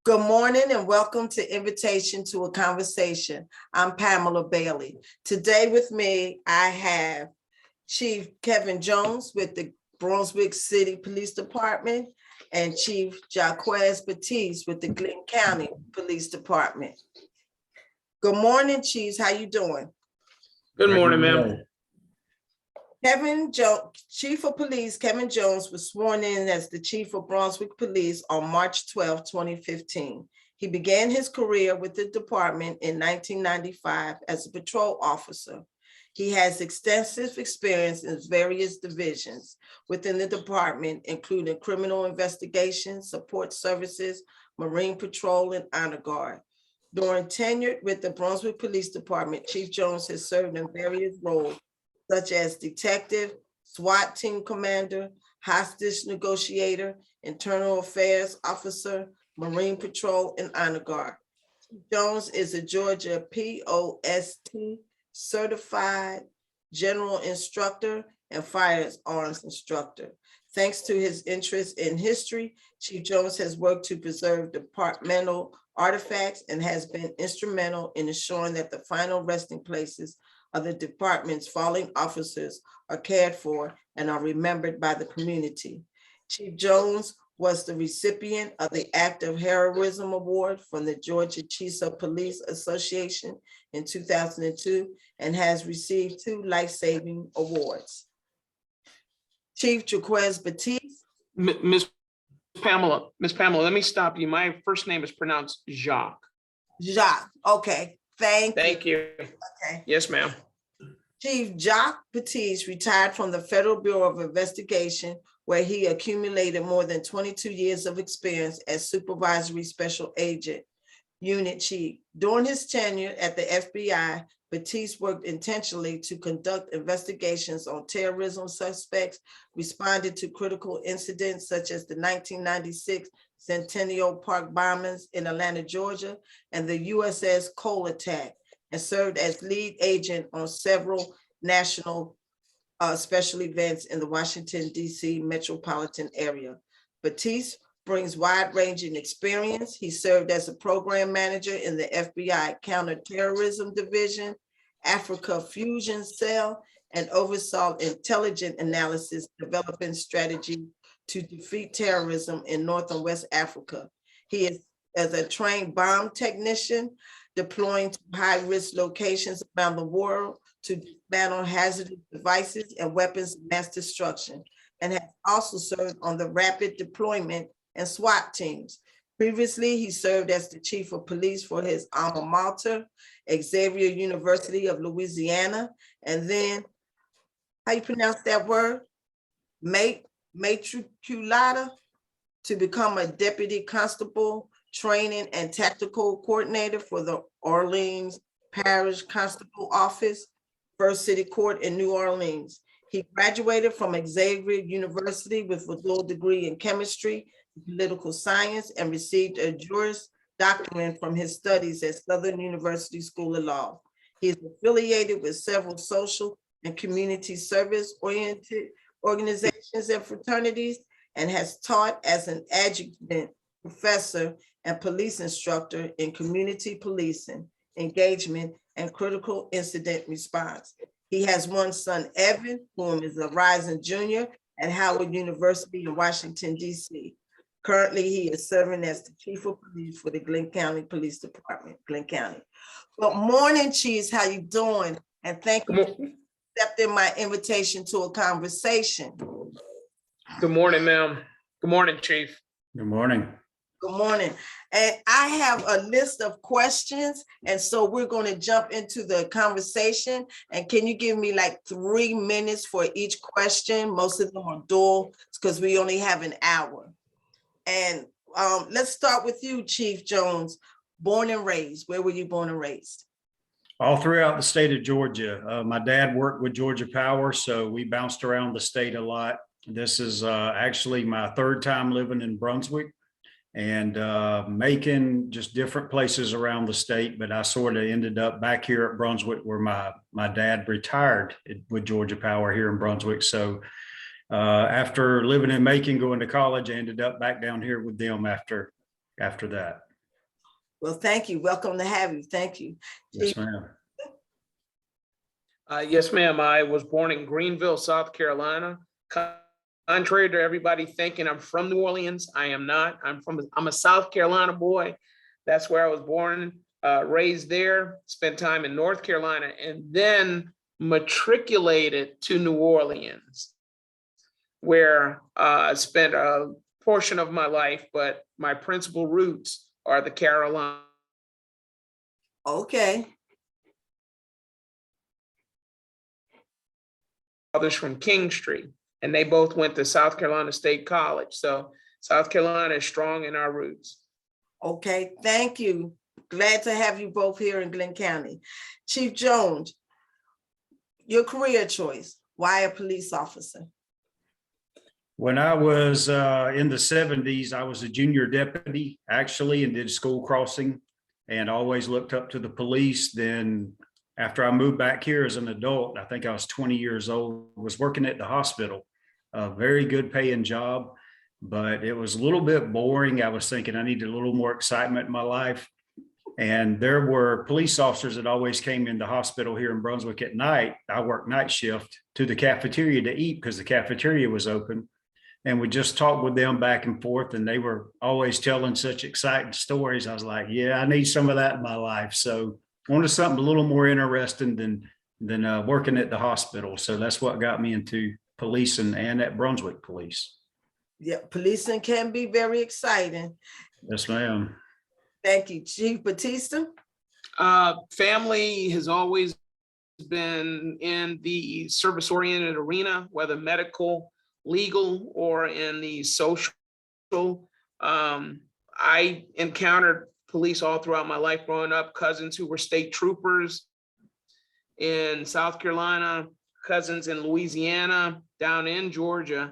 Good morning and welcome to Invitation to a Conversation. I'm Pamela Bailey. Today with me, I have Chief Kevin Jones with the Brunswick City Police Department and Chief Jacques Battiste with the Glynn County Police Department. Good morning, Chiefs. How you doing? Good morning, ma'am. Chief of Police Kevin Jones was sworn in as the Chief of Brunswick Police on March 12, 2015. He began his career with the department in 1995 as a patrol officer. He has extensive experience in various divisions within the department, including criminal investigation, support services, Marine Patrol, and Honor Guard. During tenure with the Brunswick Police Department, Chief Jones has served in various roles, such as detective, SWAT team commander, hostage negotiator, internal affairs officer, Marine Patrol, and Honor Guard. Jones is a Georgia POST certified general instructor and firearms instructor. Thanks to his interest in history, Chief Jones has worked to preserve departmental artifacts and has been instrumental in ensuring that the final resting places of the department's fallen officers are cared for and are remembered by the community. Chief Jones was the recipient of the Act of Heroism Award from the Georgia Chiefs of Police Association in 2002 and has received 2 life-saving awards. Chief Jacques Battiste. Miss Pamela, let me stop you. My first name is pronounced Jacques. Jacques, okay, thank you. Okay. Yes, ma'am. Chief Jacques Battiste retired from the Federal Bureau of Investigation, where he accumulated more than 22 years of experience as Supervisory Special Agent Unit Chief. During his tenure at the FBI, Batiste worked intentionally to conduct investigations on terrorism suspects, responded to critical incidents such as the 1996 Centennial Park bombings in Atlanta, Georgia, and the USS Cole attack, and served as lead agent on several national special events in the Washington, D.C. metropolitan area. Batiste brings wide-ranging experience. He served as a program manager in the FBI Counterterrorism Division, Africa Fusion Cell, and oversaw intelligence analysis, developing strategy to defeat terrorism in North and West Africa. He is as a trained bomb technician, deploying to high-risk locations around the world to dismantle hazardous devices and weapons of mass destruction, and has also served on the rapid deployment and SWAT teams. Previously, he served as the chief of police for his alma mater, Xavier University of Louisiana, and then, how you pronounce that word? Matriculata, to become a deputy constable, training and tactical coordinator for the Orleans Parish Constable Office, First City Court in New Orleans. He graduated from Xavier University with a dual degree in chemistry, political science, and received a Juris Doctorate from his studies at Southern University School of Law. He is affiliated with several social and community service-oriented organizations and fraternities, and has taught as an adjunct professor and police instructor in community policing, engagement, and critical incident response. He has one son, Evan, whom is a rising junior at Howard University in Washington, D.C. Currently, he is serving as the chief of police for the Glynn County Police Department, Glynn County. Good morning, Chiefs. How you doing? And thank you for accepting my invitation to a conversation. Good morning, ma'am. Good morning, Chief. Good morning. Good morning. And I have a list of questions, and so we're going to jump into the conversation. And can you give me like 3 minutes for each question? Most of them are dual because we only have an hour. And let's start with you, Chief Jones. Born and raised, where were you born and raised? All throughout the state of Georgia. My dad worked with Georgia Power, so we bounced around the state a lot. This is actually my 3rd time living in Brunswick and Macon, just different places around the state. But I sort of ended up back here at Brunswick where my dad retired with Georgia Power here in Brunswick. So after living in Macon, going to college, I ended up back down here with them after that. Well, thank you. Welcome to have you. Thank you. Yes, ma'am. Yes, ma'am. I was born in Greenville, South Carolina. Contrary to everybody thinking I'm from New Orleans, I am not. I'm a South Carolina boy. That's where I was born, raised there, spent time in North Carolina, and then matriculated to New Orleans, where I spent a portion of my life, but my principal roots are the Carolinas. Okay. Others from King Street, and they both went to South Carolina State College. So South Carolina is strong in our roots. Okay, thank you. Glad to have you both here in Glynn County. Chief Jones, your career choice, why a police officer? When I was in the 70s, I was a junior deputy actually and did school crossing and always looked up to the police. Then after I moved back here as an adult, I think I was 20 years old, was working at the hospital, a very good paying job, but it was a little bit boring. I was thinking I needed a little more excitement in my life. And there were police officers that always came in the hospital here in Brunswick at night. I worked night shift to the cafeteria to eat because the cafeteria was open. And we just talked with them back and forth, and they were always telling such exciting stories. I was like, yeah, I need some of that in my life. So I wanted something a little more interesting than working at the hospital. So that's what got me into policing and at Brunswick Police. Yeah, policing can be very exciting. Yes, ma'am. Thank you. Chief Batiste? Family has always been in the service-oriented arena, whether medical, legal, or in the social. I encountered police all throughout my life growing up, cousins who were state troopers in South Carolina, cousins in Louisiana, down in Georgia.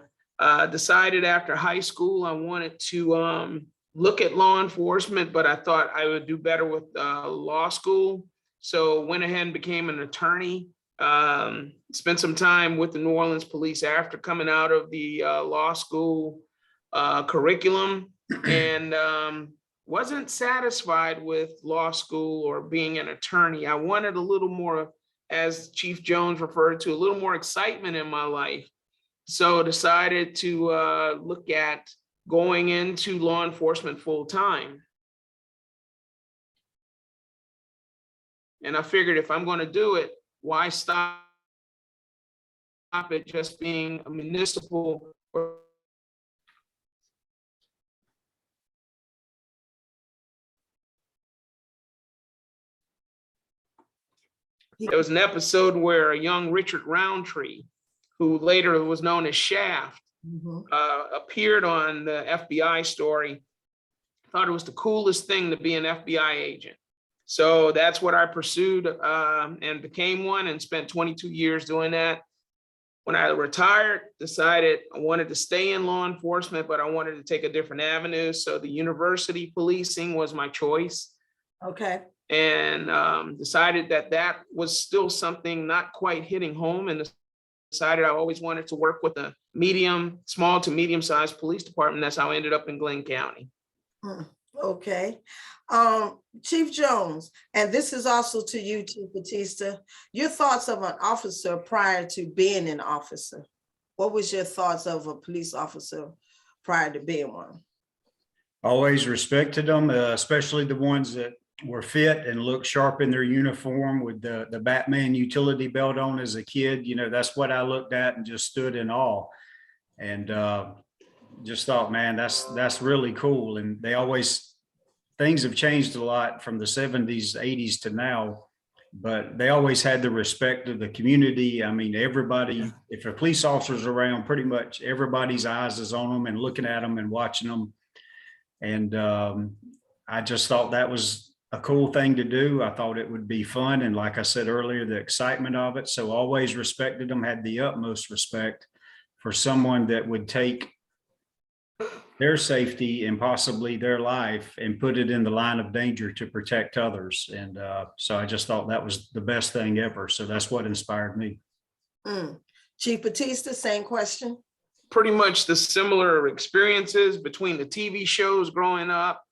Decided after high school I wanted to look at law enforcement, but I thought I would do better with law school. So went ahead and became an attorney. Spent some time with the New Orleans police after coming out of the law school curriculum, and wasn't satisfied with law school or being an attorney. I wanted a little more, as Chief Jones referred to, a little more excitement in my life. So decided to look at going into law enforcement full time. And I figured if I'm going to do it, why stop at just being a municipal? There was an episode where a young Richard Roundtree, who later was known as Shaft, appeared on the FBI story. Thought it was the coolest thing to be an FBI agent. So that's what I pursued and became one, and spent 22 years doing that. When I retired, decided I wanted to stay in law enforcement, but I wanted to take a different avenue. So the university policing was my choice. Okay. And decided that was still something not quite hitting home, and decided I always wanted to work with a small to medium-sized police department. That's how I ended up in Glynn County. Okay. Chief Jones, and this is also to you, Chief Batiste, your thoughts of an officer prior to being an officer. What was your thoughts of a police officer prior to being one? Always respected them, especially the ones that were fit and looked sharp in their uniform with the Batman utility belt on as a kid. You know, that's what I looked at and just stood in awe. And just thought, man, that's really cool. And things have changed a lot from the 70s, 80s to now, but they always had the respect of the community. I mean, everybody, if a police officer's around, pretty much everybody's eyes is on them and looking at them and watching them. And I just thought that was a cool thing to do. I thought it would be fun. And like I said earlier, the excitement of it. So always respected them, had the utmost respect for someone that would take their safety and possibly their life and put it in the line of danger to protect others. And so I just thought that was the best thing ever. So that's what inspired me. Chief Batiste, same question. Pretty much the similar experiences between the TV shows growing up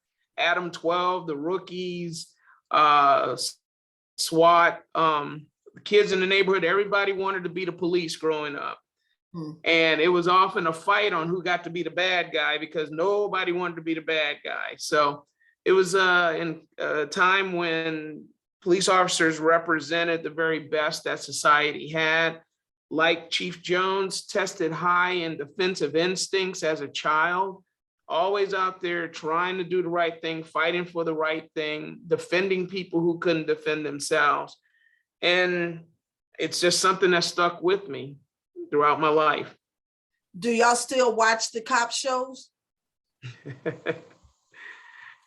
Adam 12, the rookies, SWAT, the kids in the neighborhood, everybody wanted to be the police growing up. And it was often a fight on who got to be the bad guy because nobody wanted to be the bad guy. So it was in a time when police officers represented the very best that society had. Like Chief Jones, tested high in defensive instincts as a child, always out there trying to do the right thing, fighting for the right thing, defending people who couldn't defend themselves. And it's just something that stuck with me throughout my life. Do y'all still watch the cop shows?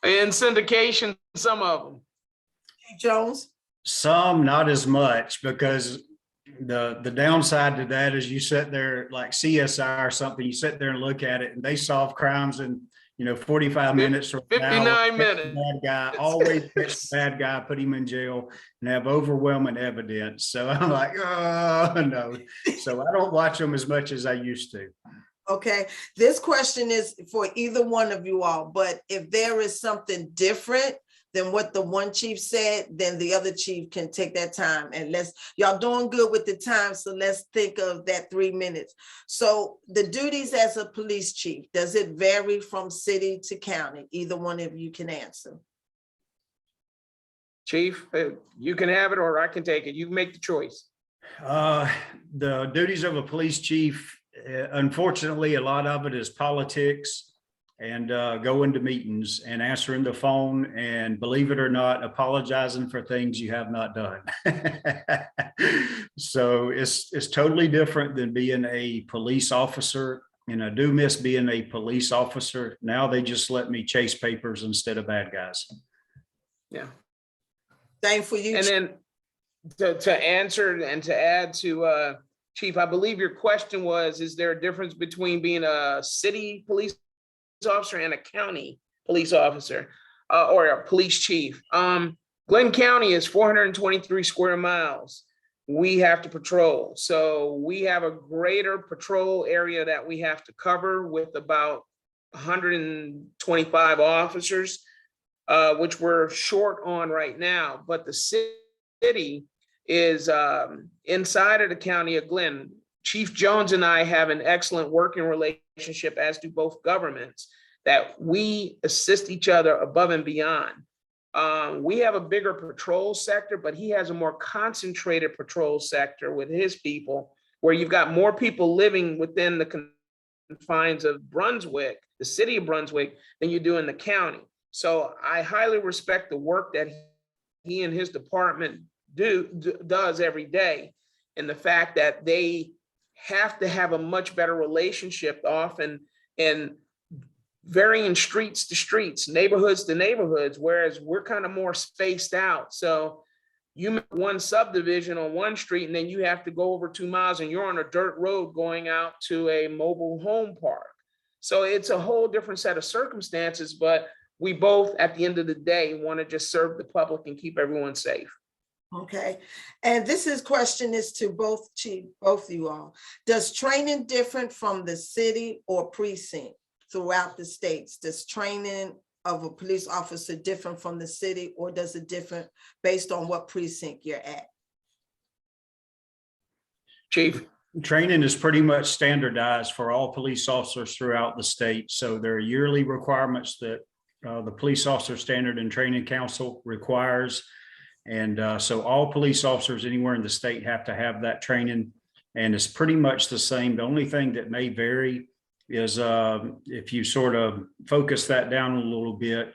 In syndication, some of them. Chief Jones? Some, not as much, because the downside to that is you sit there like CSI or something, you sit there and look at it and they solve crimes in, 45 minutes or 59 minutes. Bad guy, always catch the bad guy, put him in jail and have overwhelming evidence. So I'm like, oh no. So I don't watch them as much as I used to. Okay, this question is for either one of you all, but if there is something different than what the one chief said, then the other chief can take that time, and y'all doing good with the time, so let's think of that 3 minutes. So the duties as a police chief, does it vary from city to county? Either one of you can answer. Chief, you can have it or I can take it. You make the choice. The duties of a police chief, unfortunately, a lot of it is politics and going to meetings and answering the phone and, believe it or not, apologizing for things you have not done. So it's totally different than being a police officer. And I do miss being a police officer. Now they just let me chase papers instead of bad guys. Yeah. Same for you. And then to answer and to add to Chief, I believe your question was, is there a difference between being a city police officer and a county police officer or a police chief? Glynn County is 423 square miles. We have to patrol. So we have a greater patrol area that we have to cover with about 125 officers, which we're short on right now. But the city is inside of the county of Glynn. Chief Jones and I have an excellent working relationship, as do both governments, that we assist each other above and beyond. We have a bigger patrol sector, but he has a more concentrated patrol sector with his people, where you've got more people living within the confines of Brunswick, the city of Brunswick, than you do in the county. So I highly respect the work that he and his department does every day, and the fact that they have to have a much better relationship often in varying streets to streets, neighborhoods to neighborhoods, whereas we're kind of more spaced out. So you make one subdivision on one street and then you have to go over 2 miles and you're on a dirt road going out to a mobile home park. So it's a whole different set of circumstances, but we both, at the end of the day, want to just serve the public and keep everyone safe. Okay, and question is to both of you all. Does training different from the city or precinct throughout the states? Does training of a police officer different from the city, or does it differ based on what precinct you're at? Chief? Training is pretty much standardized for all police officers throughout the state. So there are yearly requirements that the Police Officer Standard and Training Council requires. And so all police officers anywhere in the state have to have that training, and it's pretty much the same. The only thing that may vary is if you sort of focus that down a little bit,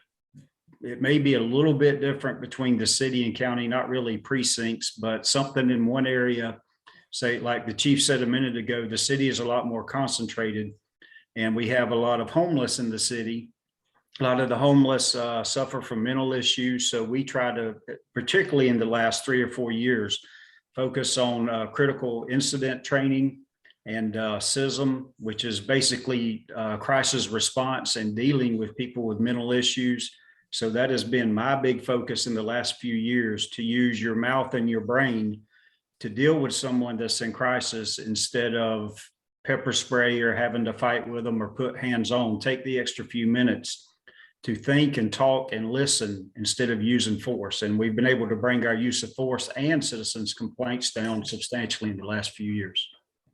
it may be a little bit different between the city and county, not really precincts, but something in one area, say like the chief said a minute ago, the city is a lot more concentrated and we have a lot of homeless in the city. A lot of the homeless suffer from mental issues. So we try to, particularly in the last 3 or 4 years, focus on critical incident training and CISM, which is basically crisis response and dealing with people with mental issues. So that has been my big focus in the last few years, to use your mouth and your brain to deal with someone that's in crisis instead of pepper spray or having to fight with them or put hands on. Take the extra few minutes to think and talk and listen instead of using force. And we've been able to bring our use of force and citizens' complaints down substantially in the last few years.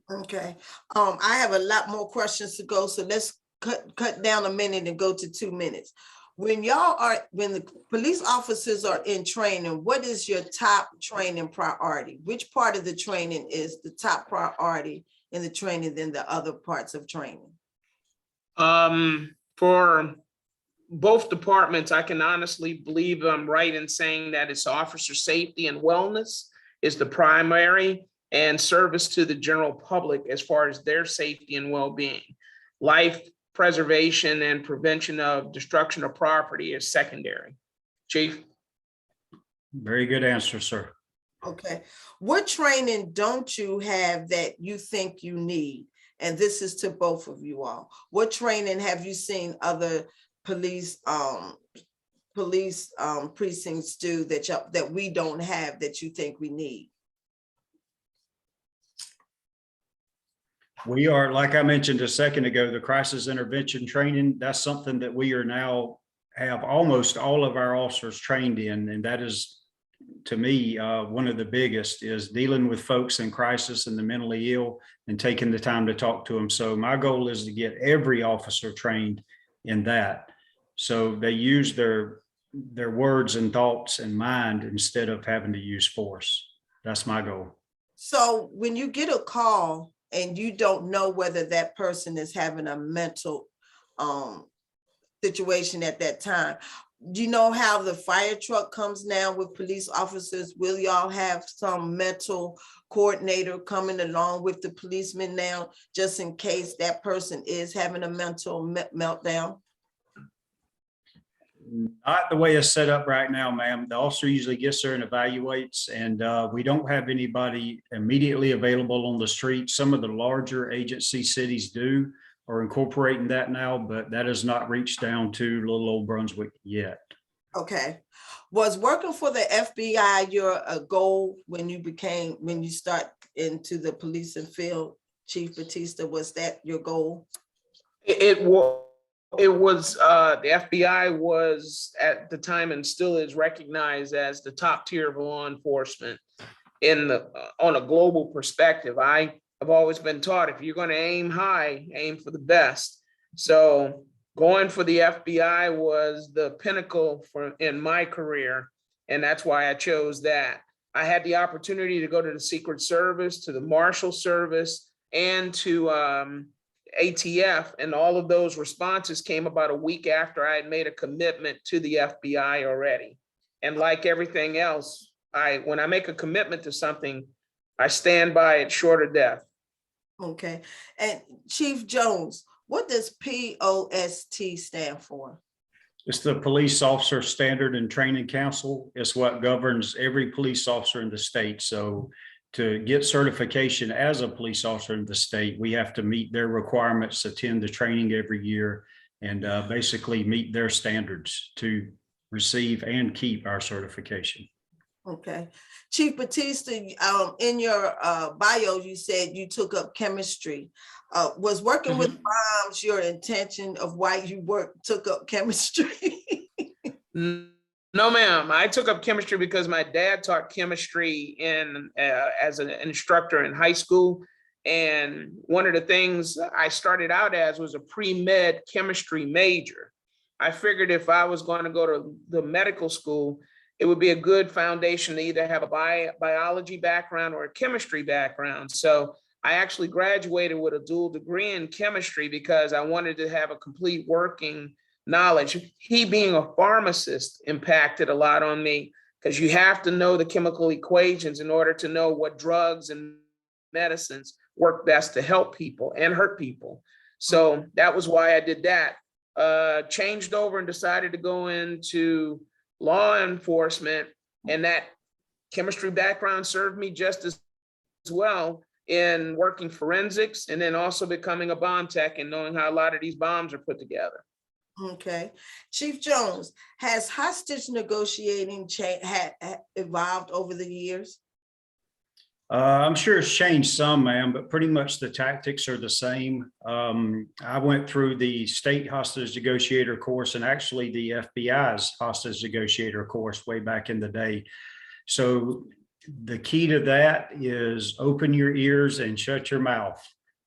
Okay, I have a lot more questions to go, so let's cut down a minute and go to 2 minutes. When the police officers are in training, what is your top training priority? Which part of the training is the top priority in the training than the other parts of training? For both departments, I can honestly believe I'm right in saying that it's officer safety and wellness is the primary, and service to the general public as far as their safety and well-being. Life preservation and prevention of destruction of property is secondary. Chief? Very good answer, sir. Okay, what training don't you have that you think you need? And this is to both of you all. What training have you seen other police precincts do that we don't have that you think we need? We are, like I mentioned a second ago, the crisis intervention training, that's something that we are now have almost all of our officers trained in. And that is, to me, one of the biggest is dealing with folks in crisis and the mentally ill and taking the time to talk to them. So my goal is to get every officer trained in that. So they use their words and thoughts and mind instead of having to use force. That's my goal. So when you get a call and you don't know whether that person is having a mental situation at that time, do you know how the fire truck comes now with police officers? Will y'all have some mental coordinator coming along with the policeman now, just in case that person is having a mental meltdown? Not the way it's set up right now, ma'am. The officer usually gets there and evaluates, and we don't have anybody immediately available on the street. Some of the larger agency cities do, are incorporating that now, but that has not reached down to little old Brunswick yet. Okay. Was working for the FBI your goal when you start into the policing field, Chief Batiste? Was that your goal? It was the FBI was at the time and still is recognized as the top tier of law enforcement on a global perspective. I have always been taught if you're going to aim high, aim for the best. So going for the FBI was the pinnacle in my career, and that's why I chose that. I had the opportunity to go to the Secret Service, to the Marshal Service, and to ATF, and all of those responses came about a week after I had made a commitment to the FBI already. And like everything else, when I make a commitment to something, I stand by it short of death. Okay. And Chief Jones, what does POST stand for? It's the Police Officer Standard and Training Council. It's what governs every police officer in the state. So to get certification as a police officer in the state, we have to meet their requirements, attend the training every year, and basically meet their standards to receive and keep our certification. Okay. Chief Batiste, in your bio, you said you took up chemistry. Was working with bombs your intention of why you took up chemistry? No, ma'am. I took up chemistry because my dad taught chemistry as an instructor in high school. And one of the things I started out as was a pre-med chemistry major. I figured if I was going to go to the medical school, it would be a good foundation to either have a biology background or a chemistry background. So I actually graduated with a dual degree in chemistry because I wanted to have a complete working knowledge. He being a pharmacist impacted a lot on me because you have to know the chemical equations in order to know what drugs and medicines work best to help people and hurt people. So that was why I did that. Changed over and decided to go into law enforcement, and that chemistry background served me just as well in working forensics and then also becoming a bomb tech and knowing how a lot of these bombs are put together. Okay. Chief Jones, has hostage negotiating evolved over the years? I'm sure it's changed some, ma'am, but pretty much the tactics are the same. I went through the state hostage negotiator course and actually the FBI's hostage negotiator course way back in the day. So the key to that is open your ears and shut your mouth.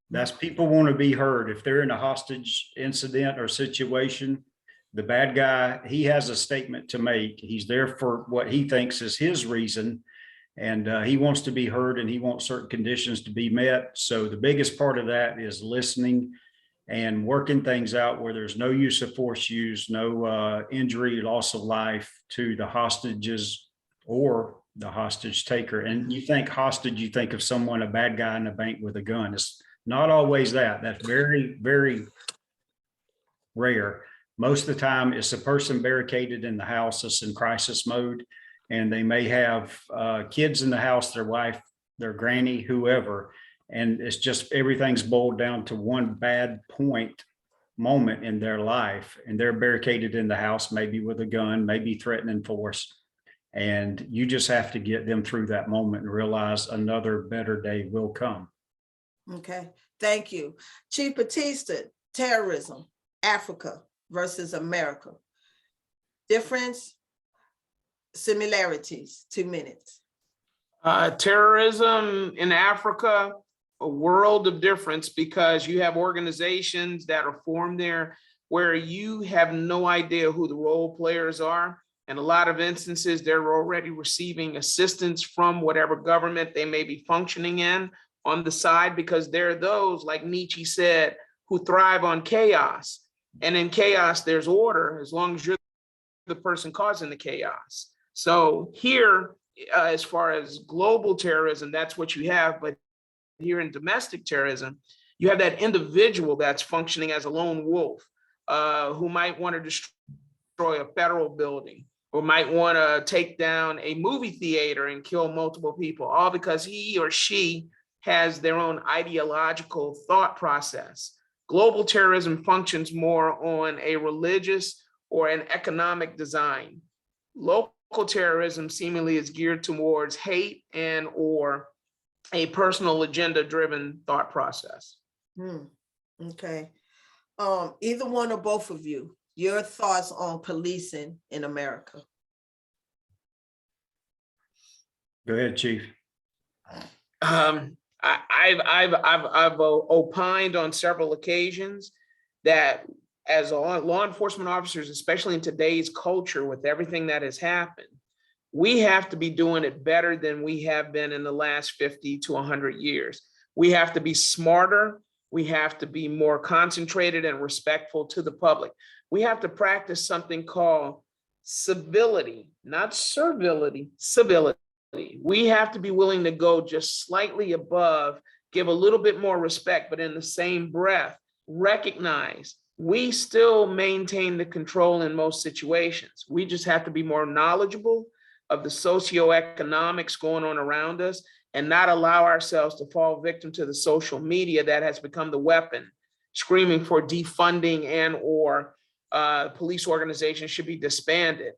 That's people want to be heard. If they're in a hostage incident or situation, the bad guy, he has a statement to make. He's there for what he thinks is his reason. And he wants to be heard and he wants certain conditions to be met. So the biggest part of that is listening and working things out where there's no use of force used, no injury, loss of life to the hostages or the hostage taker. And you think hostage, you think of someone, a bad guy in a bank with a gun. It's not always that. That's very, very rare. Most of the time it's a person barricaded in the house that's in crisis mode. And they may have kids in the house, their wife, their granny, whoever. And it's just everything's boiled down to one bad moment in their life. And they're barricaded in the house, maybe with a gun, maybe threatening force. And you just have to get them through that moment and realize another better day will come. Okay, thank you. Chief Batiste, terrorism, Africa versus America. Difference, similarities, 2 minutes. Terrorism in Africa, a world of difference, because you have organizations that are formed there where you have no idea who the role players are. In a lot of instances, they're already receiving assistance from whatever government they may be functioning in on the side, because there are those, like Nietzsche said, who thrive on chaos. And in chaos, there's order, as long as you're the person causing the chaos. So here, as far as global terrorism, that's what you have. But here in domestic terrorism, you have that individual that's functioning as a lone wolf, who might want to destroy a federal building, or might want to take down a movie theater and kill multiple people, all because he or she has their own ideological thought process. Global terrorism functions more on a religious or an economic design. Local terrorism seemingly is geared towards hate and or a personal agenda driven thought process. Okay. Either one or both of you, your thoughts on policing in America. Go ahead, Chief. I've opined on several occasions that as law enforcement officers, especially in today's culture with everything that has happened, we have to be doing it better than we have been in the last 50 to 100 years. We have to be smarter. We have to be more concentrated and respectful to the public. We have to practice something called civility, not servility, civility. We have to be willing to go just slightly above, give a little bit more respect, but in the same breath, recognize we still maintain the control in most situations. We just have to be more knowledgeable of the socioeconomics going on around us and not allow ourselves to fall victim to the social media that has become the weapon, screaming for defunding and or police organizations should be disbanded.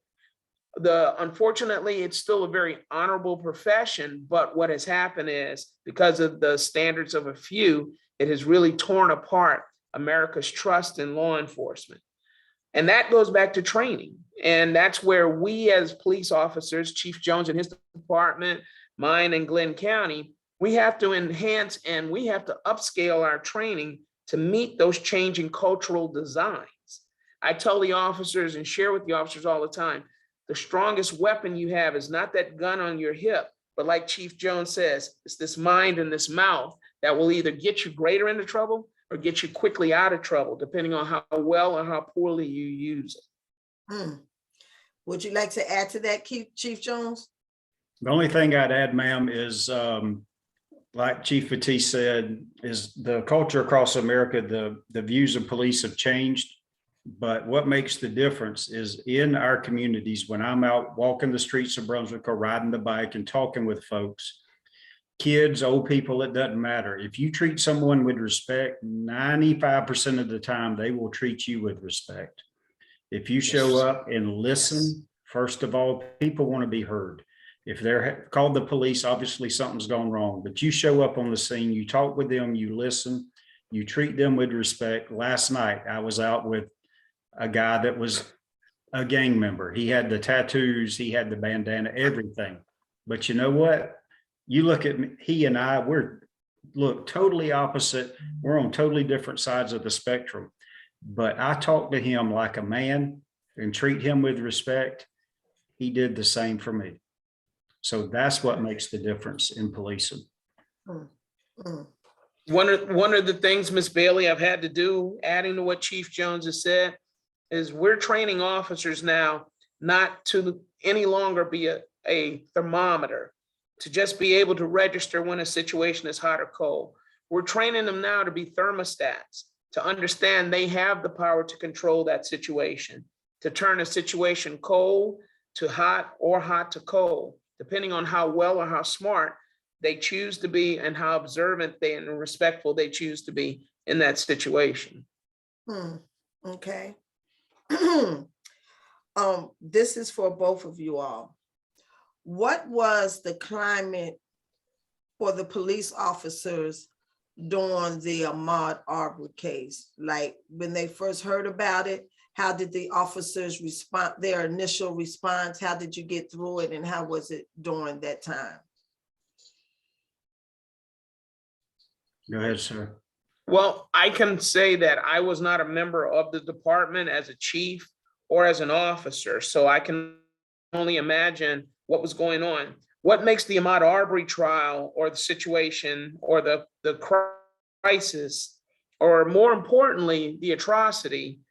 Unfortunately, it's still a very honorable profession, but what has happened is because of the standards of a few, it has really torn apart America's trust in law enforcement. And that goes back to training. And that's where we as police officers, Chief Jones and his department, mine in Glynn County, we have to enhance and we have to upscale our training to meet those changing cultural designs. I tell the officers and share with the officers all the time, the strongest weapon you have is not that gun on your hip, but like Chief Jones says, it's this mind and this mouth that will either get you greater into trouble or get you quickly out of trouble, depending on how well or how poorly you use it. Would you like to add to that, Chief Jones? The only thing I'd add, ma'am, is like Chief Batiste said, is the culture across America, the views of police have changed. But what makes the difference is in our communities, when I'm out walking the streets of Brunswick or riding the bike and talking with folks, kids, old people, it doesn't matter. If you treat someone with respect, 95% of the time, they will treat you with respect. If you show up and listen, first of all, people want to be heard. If they're called the police, obviously something's gone wrong, but you show up on the scene, you talk with them, you listen, you treat them with respect. Last night, I was out with a guy that was a gang member. He had the tattoos, he had the bandana, everything. But you know what? You look at me, he and I, look totally opposite. We're on totally different sides of the spectrum. But I talk to him like a man and treat him with respect. He did the same for me. So that's what makes the difference in policing. One of the things, Ms. Bailey, I've had to do, adding to what Chief Jones has said, is we're training officers now not to any longer be a thermometer, to just be able to register when a situation is hot or cold. We're training them now to be thermostats, to understand they have the power to control that situation, to turn a situation cold to hot or hot to cold, depending on how well or how smart they choose to be and how observant and respectful they choose to be in that situation. Okay. This is for both of you all. What was the climate for the police officers during the Ahmaud Arbery case? Like when they first heard about it, how did the officers respond, their initial response? How did you get through it, and how was it during that time? Go ahead, sir. Well, I can say that I was not a member of the department as a chief or as an officer, so I can only imagine what was going on. What makes the Ahmaud Arbery trial or the situation or the crisis, or more importantly, the atrocity,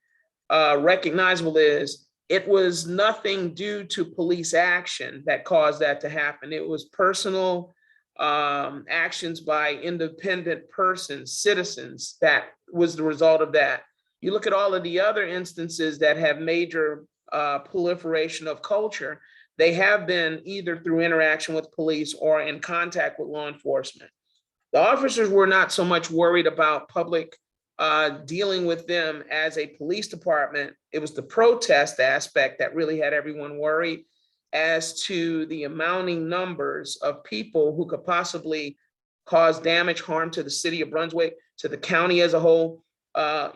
recognizable is it was nothing due to police action that caused that to happen. It was personal actions by independent persons, citizens, that was the result of that. You look at all of the other instances that have major proliferation of culture, they have been either through interaction with police or in contact with law enforcement. The officers were not so much worried about public dealing with them as a police department. It was the protest aspect that really had everyone worried as to the amounting numbers of people who could possibly cause damage, harm to the city of Brunswick, to the county as a whole,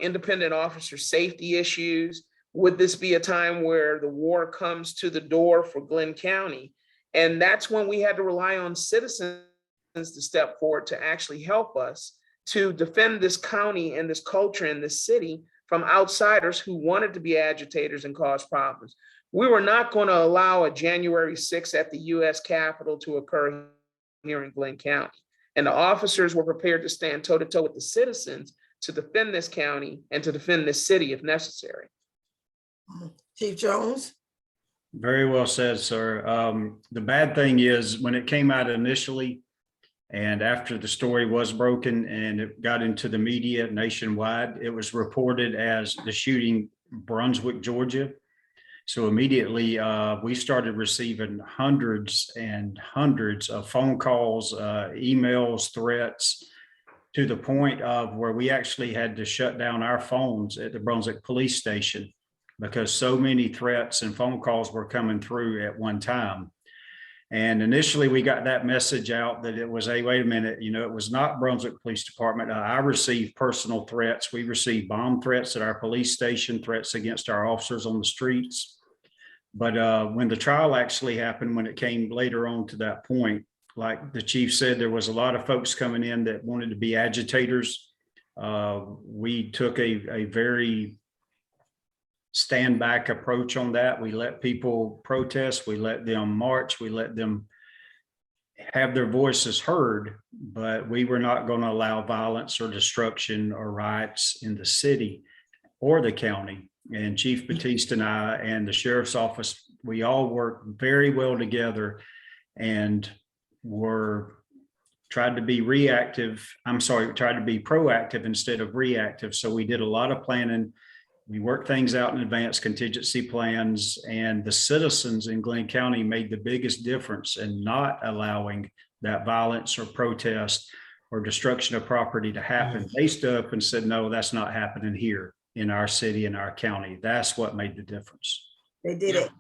independent officer safety issues. Would this be a time where the war comes to the door for Glynn County? And that's when we had to rely on citizens to step forward to actually help us to defend this county and this culture in this city from outsiders who wanted to be agitators and cause problems. We were not going to allow a January 6th at the US Capitol to occur here in Glynn County. And the officers were prepared to stand toe to toe with the citizens to defend this county and to defend this city if necessary. Chief Jones? Very well said, sir. The bad thing is when it came out initially, and after the story was broken and it got into the media nationwide, it was reported as the shooting Brunswick, Georgia. So immediately we started receiving hundreds and hundreds of phone calls, emails, threats, to the point of where we actually had to shut down our phones at the Brunswick police station because so many threats and phone calls were coming through at one time. And initially we got that message out that it was, hey, wait a minute, it was not Brunswick Police Department. I received personal threats. We received bomb threats at our police station, threats against our officers on the streets. But when the trial actually happened, when it came later on to that point, like the chief said, there was a lot of folks coming in that wanted to be agitators. We took a very stand back approach on that. We let people protest, we let them march, we let them have their voices heard, but we were not going to allow violence or destruction or riots in the city or the county. And Chief Batiste and I and the sheriff's office, we all worked very well together and tried to be proactive instead of reactive. So we did a lot of planning. We worked things out in advance, contingency plans, and the citizens in Glynn County made the biggest difference in not allowing that violence or protest or destruction of property to happen. They stood up and said, no, that's not happening here in our city, in our county. That's what made the difference. They did it.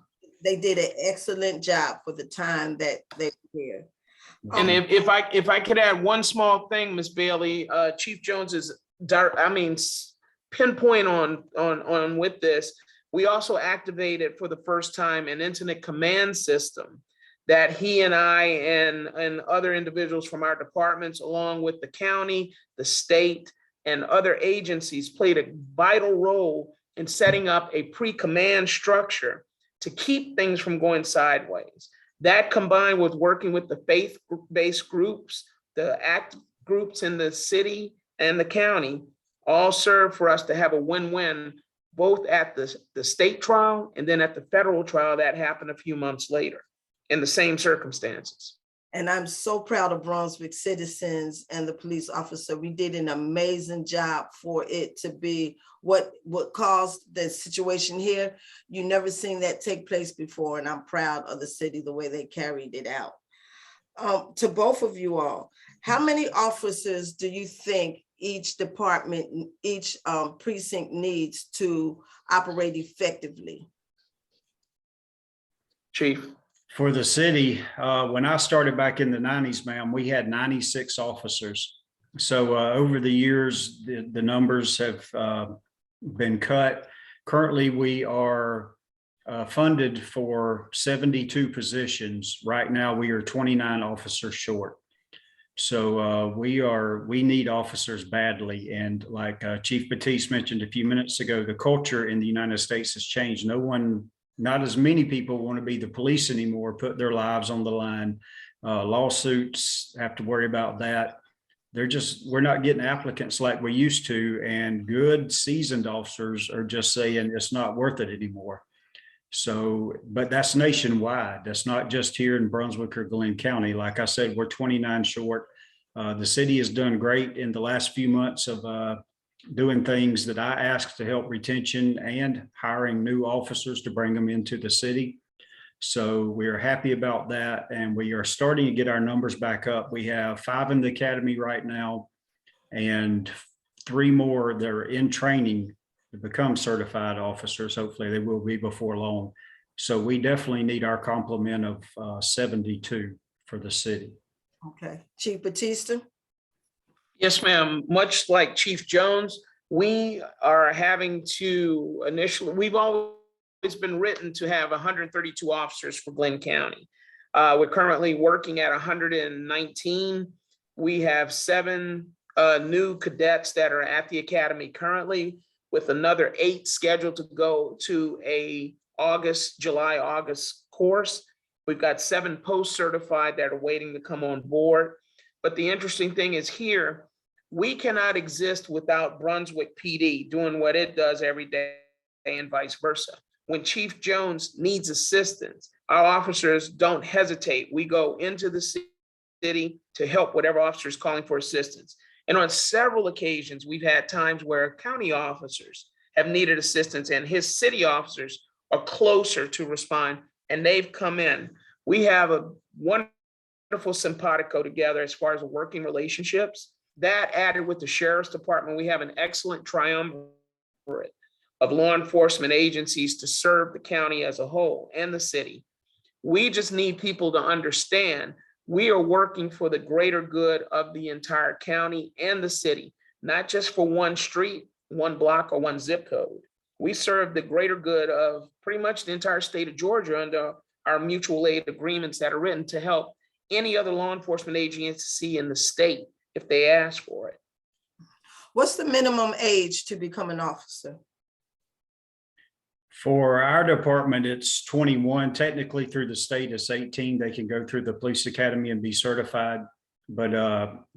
They did an excellent job for the time that they were here. And if I could add one small thing, Ms. Bailey, Chief Jones is, pinpoint on with this. We also activated for the first time an incident command system that he and I and other individuals from our departments, along with the county, the state, and other agencies, played a vital role in setting up a pre-command structure to keep things from going sideways. That, combined with working with the faith-based groups, the ACT groups in the city and the county, all serve for us to have a win-win, both at the state trial and then at the federal trial that happened a few months later in the same circumstances. And I'm so proud of Brunswick citizens and the police officer. We did an amazing job for it to be what caused the situation here. You never seen that take place before, and I'm proud of the city, the way they carried it out. To both of you all, how many officers do you think each department, each precinct needs to operate effectively? Chief. For the city, when I started back in the 90s, ma'am, we had 96 officers. So over the years, the numbers have been cut. Currently, we are funded for 72 positions. Right now, we are 29 officers short. So we need officers badly. And like Chief Batiste mentioned a few minutes ago, the culture in the United States has changed. Not as many people want to be the police anymore, put their lives on the line. Lawsuits, have to worry about that. We're not getting applicants like we used to, and good seasoned officers are just saying it's not worth it anymore. So, but that's nationwide. That's not just here in Brunswick or Glynn County. Like I said, we're 29 short. The city has done great in the last few months of doing things that I asked to help retention and hiring new officers to bring them into the city. So we're happy about that. And we are starting to get our numbers back up. We have 5 in the academy right now and 3 more that are in training to become certified officers. Hopefully they will be before long. So we definitely need our complement of 72 for the city. Okay, Chief Batiste. Yes, ma'am. Much like Chief Jones, we are having to we've always been written to have 132 officers for Glynn County. We're currently working at 119. We have 7 new cadets that are at the academy currently, with another 8 scheduled to go to a July-August course. We've got 7 post-certified that are waiting to come on board. But the interesting thing is here, we cannot exist without Brunswick PD doing what it does every day and vice versa. When Chief Jones needs assistance, our officers don't hesitate. We go into the city to help whatever officer is calling for assistance. And on several occasions, we've had times where county officers have needed assistance and his city officers are closer to respond, and they've come in. We have a wonderful simpatico together as far as working relationships. That, added with the sheriff's department, we have an excellent triumvirate of law enforcement agencies to serve the county as a whole and the city. We just need people to understand we are working for the greater good of the entire county and the city, not just for one street, one block, or one zip code. We serve the greater good of pretty much the entire state of Georgia under our mutual aid agreements that are written to help any other law enforcement agency in the state if they ask for it. What's the minimum age to become an officer? For our department, it's 21. Technically, through the state, it's 18. They can go through the police academy and be certified. But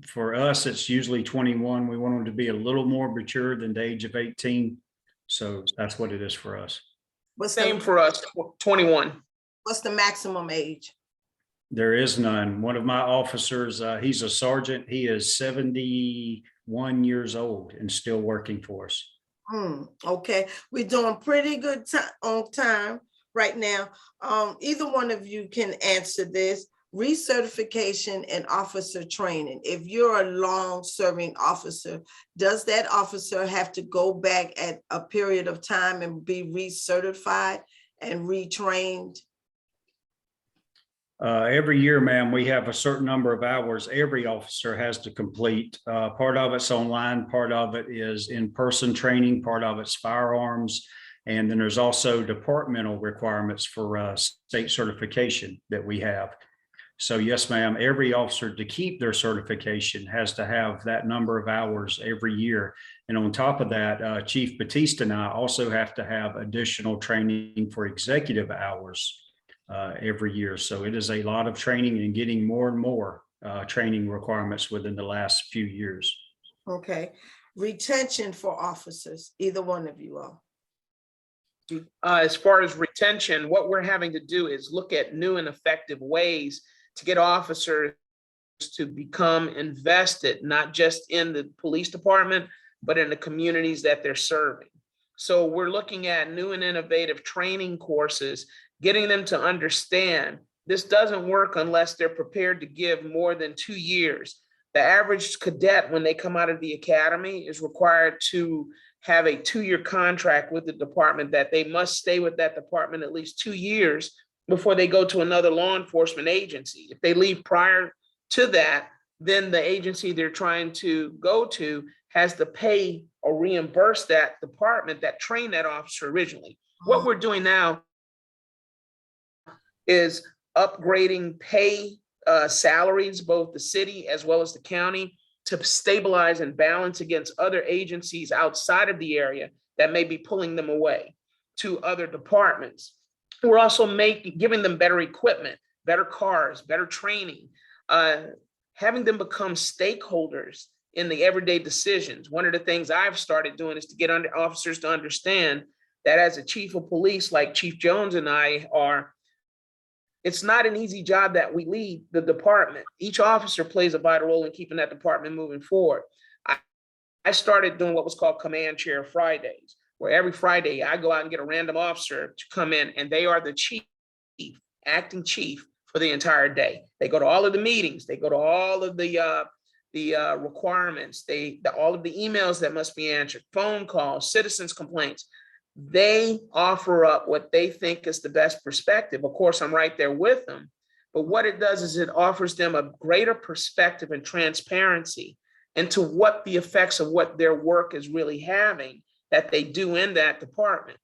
for us, it's usually 21. We want them to be a little more mature than the age of 18. So that's what it is for us. Same for us, 21. What's the maximum age? There is none. One of my officers, he's a sergeant. He is 71 years old and still working for us. Okay, we're doing pretty good on time right now. Either one of you can answer this. Recertification and officer training. If you're a long-serving officer, does that officer have to go back at a period of time and be recertified and retrained Every year, ma'am, we have a certain number of hours every officer has to complete. Part of it's online, part of it is in-person training, part of it's firearms. And then there's also departmental requirements for state certification that we have. So yes, ma'am, every officer to keep their certification has to have that number of hours every year. And on top of that, Chief Batiste and I also have to have additional training for executive hours every year. So it is a lot of training and getting more and more training requirements within the last few years. Okay. Retention for officers, either one of you all. As far as retention, what we're having to do is look at new and effective ways to get officers to become invested, not just in the police department, but in the communities that they're serving. So we're looking at new and innovative training courses, getting them to understand this doesn't work unless they're prepared to give more than 2 years. The average cadet, when they come out of the academy, is required to have a 2-year contract with the department that they must stay with that department at least 2 years before they go to another law enforcement agency. If they leave prior to that, then the agency they're trying to go to has to pay or reimburse that department that trained that officer originally. What we're doing now is upgrading pay salaries, both the city as well as the county, to stabilize and balance against other agencies outside of the area that may be pulling them away to other departments. We're also giving them better equipment, better cars, better training, having them become stakeholders in the everyday decisions. One of the things I've started doing is to get officers to understand that as a chief of police, like Chief Jones and I are, it's not an easy job that we lead the department. Each officer plays a vital role in keeping that department moving forward. I started doing what was called Command Chair Fridays, where every Friday I go out and get a random officer to come in, and they are the chief, acting chief for the entire day. They go to all of the meetings. They go to all of the requirements. All of the emails that must be answered, phone calls, citizens' complaints. They offer up what they think is the best perspective. Of course, I'm right there with them. But what it does is it offers them a greater perspective and transparency into what the effects of what their work is really having that they do in that department.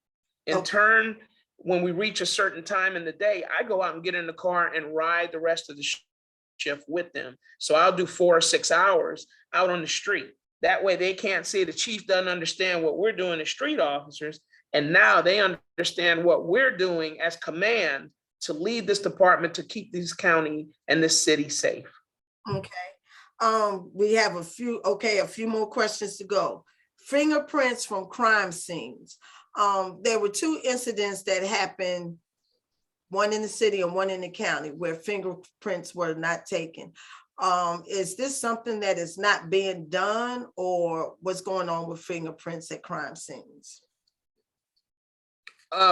In turn, when we reach a certain time in the day, I go out and get in the car and ride the rest of the shift with them. So I'll do 4 or 6 hours out on the street. That way they can't see the chief doesn't understand what we're doing as street officers. And now they understand what we're doing as command to lead this department to keep this county and this city safe. Okay. We have a few more questions to go. Fingerprints from crime scenes. There were 2 incidents that happened, one in the city and one in the county, where fingerprints were not taken. Is this something that is not being done, or what's going on with fingerprints at crime scenes?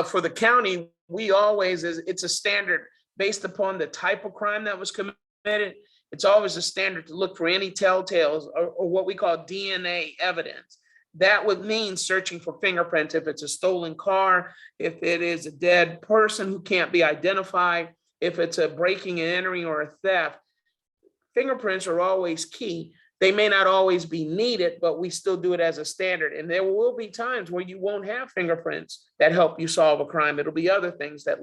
For the county, it's a standard based upon the type of crime that was committed. It's always a standard to look for any telltales or what we call DNA evidence. That would mean searching for fingerprints if it's a stolen car, if it is a dead person who can't be identified, if it's a breaking and entering or a theft. Fingerprints are always key. They may not always be needed, but we still do it as a standard. And there will be times where you won't have fingerprints that help you solve a crime. It'll be other things that